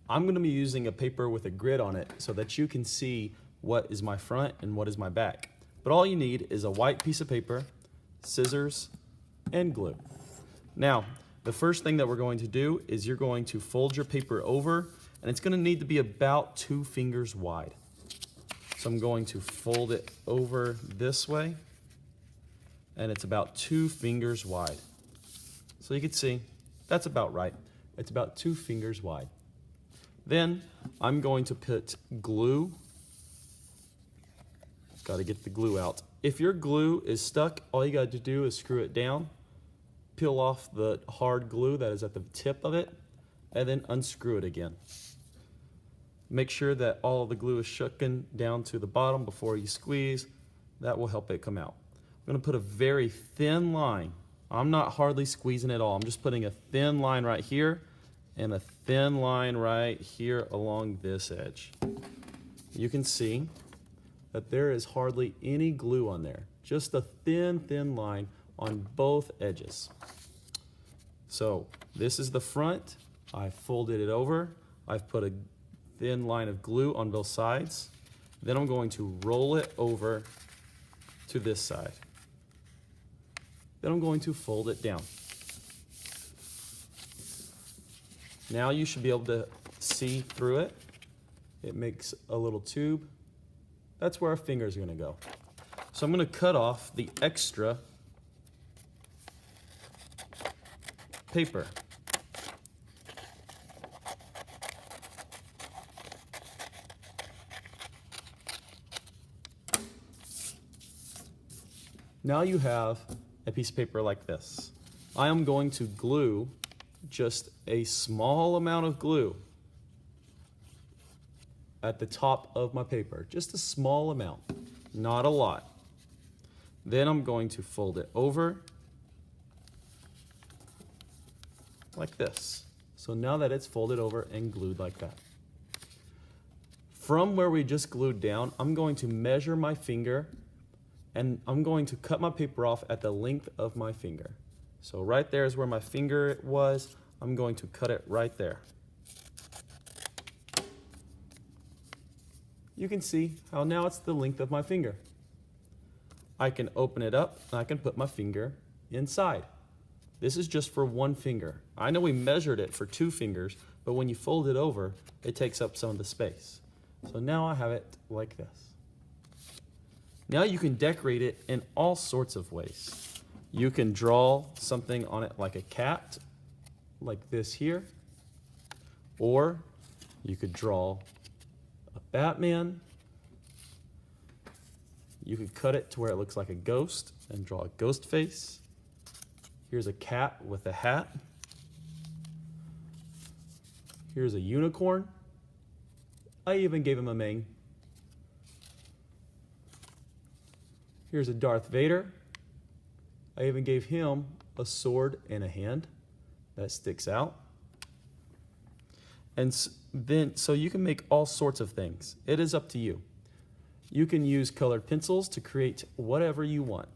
I'm going to be using a paper with a grid on it so that you can see what is my front and what is my back. But all you need is a white piece of paper, scissors, and glue. Now, the first thing that we're going to do is you're going to fold your paper over, and it's going to need to be about 2 fingers wide. So I'm going to fold it over this way, and it's about 2 fingers wide. So you can see that's about right. It's about 2 fingers wide. Then I'm going to put glue. Got to get the glue out. If your glue is stuck, all you got to do is screw it down, peel off the hard glue that is at the tip of it, and then unscrew it again. Make sure that all of the glue is shooken down to the bottom before you squeeze. That will help it come out. I'm going to put a very thin line. I'm not hardly squeezing at all. I'm just putting a thin line right here and a thin line right here along this edge. You can see that there is hardly any glue on there. Just a thin line on both edges. So this is the front. I folded it over. I've put a thin line of glue on both sides. Then I'm going to roll it over to this side. Then I'm going to fold it down. Now you should be able to see through it. It makes a little tube. That's where our fingers are going to go. So I'm going to cut off the extra paper. Now you have a piece of paper like this. I am going to glue just a small amount of glue at the top of my paper, just a small amount, not a lot. Then I'm going to fold it over like this. So now that it's folded over and glued like that. From where we just glued down, I'm going to measure my finger and I'm going to cut my paper off at the length of my finger. So right there is where my finger was. I'm going to cut it right there. You can see how now it's the length of my finger. I can open it up and I can put my finger inside. This is just for 1 finger. I know we measured it for 2 fingers, but when you fold it over, it takes up some of the space. So now I have it like this. Now you can decorate it in all sorts of ways. You can draw something on it like a cat, like this here, or you could draw a Batman. You could cut it to where it looks like a ghost and draw a ghost face. Here's a cat with a hat. Here's a unicorn. I even gave him a mane. Here's a Darth Vader. I even gave him a sword and a hand that sticks out. And then, so you can make all sorts of things. It is up to you. You can use colored pencils to create whatever you want.